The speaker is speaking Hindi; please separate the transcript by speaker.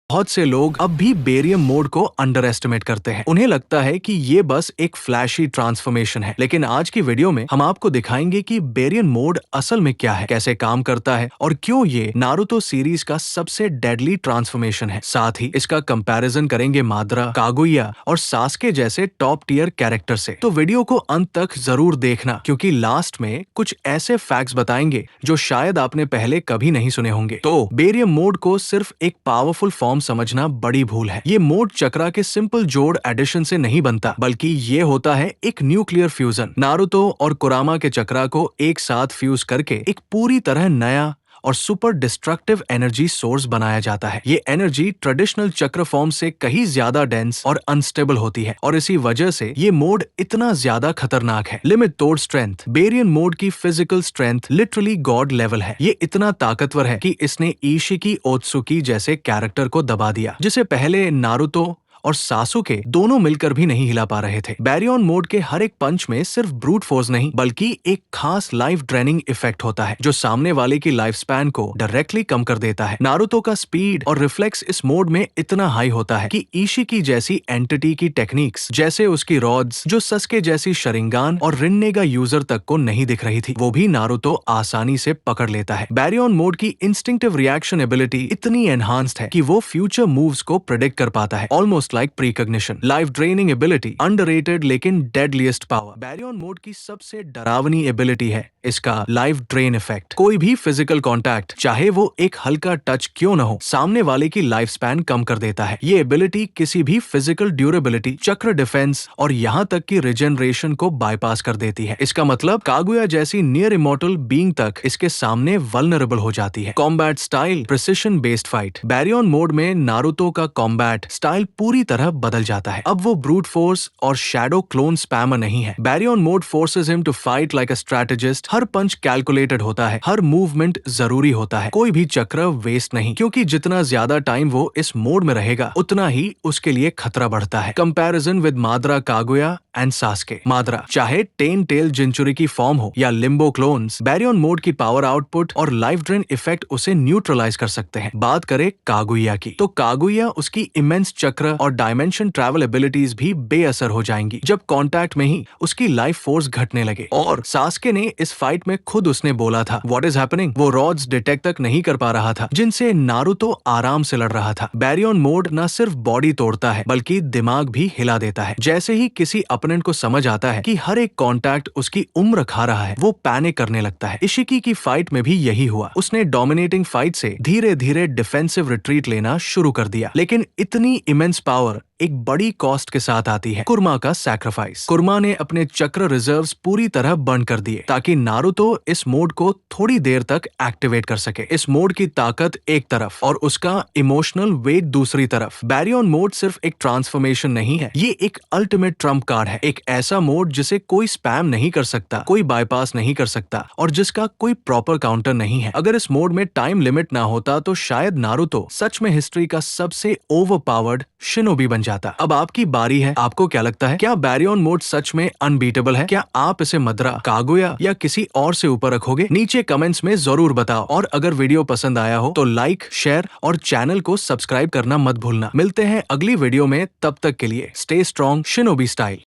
Speaker 1: बहुत से लोग अब भी बेरियम मोड को अंडर एस्टिमेट करते हैं। उन्हें लगता है कि ये बस एक फ्लैशी ट्रांसफॉर्मेशन है, लेकिन आज की वीडियो में हम आपको दिखाएंगे कि बेरियम मोड असल में क्या है, कैसे काम करता है और क्यों ये नारुतो सीरीज का सबसे डेडली ट्रांसफॉर्मेशन है। साथ ही इसका कंपैरिजन करेंगे माद्रा, कागुया और सास्के जैसे टॉप टियर कैरेक्टर से। तो वीडियो को अंत तक जरूर देखना, क्योंकि लास्ट में कुछ ऐसे फैक्ट्स बताएंगे जो शायद आपने पहले कभी नहीं सुने होंगे। तो बेरियम मोड को सिर्फ एक पावरफुल फॉर्म समझना बड़ी भूल है। ये मोड चक्रा के सिंपल जोड़ एडिशन से नहीं बनता, बल्कि ये होता है एक न्यूक्लियर फ्यूजन। नारुतो और कुरामा के चक्रा को एक साथ फ्यूज करके एक पूरी तरह नया और सुपर डिस्ट्रक्टिव एनर्जी सोर्स बनाया जाता है। ये एनर्जी ट्रेडिशनल चक्र फॉर्म से कहीं ज्यादा डेंस और अनस्टेबल होती है, और इसी वजह से ये मोड इतना ज्यादा खतरनाक है। लिमिट तोड़ स्ट्रेंथ। बेरियन मोड की physical strength literally God level है। ये इतना ताकतवर है कि इसने इशिकी ओत्सुकी जैसे कैरेक्टर को दबा दिया, जिसे पहले नारुतो और सासुके दोनों मिलकर भी नहीं हिला पा रहे थे। बैरियन मोड के हर एक पंच में सिर्फ ब्रूट फोर्स नहीं, बल्कि एक खास लाइफ ड्रेनिंग इफेक्ट होता है, जो सामने वाले की लाइफ स्पैन को डायरेक्टली कम कर देता है। नारुतो का स्पीड और रिफ्लेक्स इस मोड में इतना हाई होता है कि इशिकी जैसी एंटिटी की टेक्निक्स, जैसे उसकी रॉड्स जो सस्के जैसी शरिंगान और रिन्नेगा यूजर तक को नहीं दिख रही थी, वो भी नारुतो आसानी से पकड़ लेता है। बैरियन मोड की इंस्टिंक्टिव रिएक्शन एबिलिटी इतनी एनहांस्ड है कि वो फ्यूचर मूव्स को प्रेडिक्ट कर पाता है, almost like precognition. Life draining ability, underrated लेकिन डेडलीस्ट पावर। बैरियन मोड की सबसे डरावनी एबिलिटी है इसका लाइफ ड्रेन इफेक्ट। कोई भी फिजिकल कांटेक्ट, चाहे वो एक हल्का टच क्यों न हो, सामने वाले की लाइफ स्पैन कम कर देता है। ये एबिलिटी किसी भी फिजिकल ड्यूरेबिलिटी, चक्र डिफेंस और यहाँ तक की रिजेनरेशन को बाईपास कर देती है। इसका मतलब कागुया जैसी नियर इमॉर्टल बीइंग तक इसके सामने वल्नरेबल हो जाती है। Combat style, precision based fight. Baryon mode में नारुतो का कॉम्बैट स्टाइल पूरी तरह बदल जाता है। अब वो ब्रूट फोर्स और शैडो क्लोन स्पैमर नहीं है। Baryon mode forces him to fight like a strategist. हर पंच कैलकुलेटेड होता है, हर मूवमेंट जरूरी होता है, कोई भी चक्र वेस्ट नहीं, क्योंकि जितना ज्यादा टाइम वो इस मोड में रहेगा, उतना ही उसके लिए खतरा बढ़ता है। Comparison with Madara, Kaguya and Sasuke. Madara, चाहे टेन टेल जिंचुरी की फॉर्म हो या लिम्बो क्लोन्स, बैरियन मोड की पावर आउटपुट और लाइफ ड्रेन इफेक्ट उसे न्यूट्रलाइज कर सकते हैं। बात करें कागुया की, तो कागुया उसकी इमेंस चक्र और डायमेंशन ट्रैवल एबिलिटीज भी बेअसर हो जाएंगी जब कांटेक्ट में ही उसकी लाइफ फोर्स घटने लगे। और सास्के ने इस फाइट में खुद उसने बोला था, व्हाट इज हैपनिंग। वो रॉड्स डिटेक्ट तक नहीं कर पा रहा था, जिनसे नारुतो आराम से लड़ रहा था। बैरियन मोड न सिर्फ बॉडी तोड़ता है, बल्कि दिमाग भी हिला देता है। जैसे ही किसी अपोनेंट को समझ आता है कि हर एक कांटेक्ट उसकी उम्र खा रहा है, वो पैनिक करने लगता है। इशिकी की फाइट में भी यही हुआ। उसने डोमिनेटिंग फाइट से धीरे धीरे डिफेंसिव रिट्रीट लेना शुरू कर दिया, लेकिन इतनी इमेंस पावर एक बड़ी कॉस्ट के साथ आती है। कुरमा का सैक्रिफाइस। कुरमा ने अपने चक्र रिजर्व्स पूरी तरह बंद कर दिए, ताकि नारुतो इस मोड को थोड़ी देर तक एक्टिवेट कर सके। इस मोड की ताकत एक तरफ और उसका इमोशनल वेट दूसरी तरफ। बैरियन मोड सिर्फ एक ट्रांसफॉर्मेशन नहीं है, ये एक अल्टीमेट ट्रम्प कार्ड है। एक ऐसा मोड जिसे कोई स्पैम नहीं कर सकता, कोई बाईपास नहीं कर सकता, और जिसका कोई प्रॉपर काउंटर नहीं है। अगर इस मोड में टाइम लिमिट ना होता, तो शायद नारुतो सच में हिस्ट्री का सबसे ओवरपावर्ड शिनोबी बन जाता। अब आपकी बारी है, आपको क्या लगता है? क्या बैरियन मोड सच में अनबीटेबल है? क्या आप इसे मद्रा, कागुया या किसी और से ऊपर रखोगे? नीचे कमेंट्स में जरूर बताओ। और अगर वीडियो पसंद आया हो तो लाइक, शेयर और चैनल को सब्सक्राइब करना मत भूलना। मिलते हैं अगली वीडियो में, तब तक के लिए स्टे स्ट्रॉन्ग शिनोबी स्टाइल।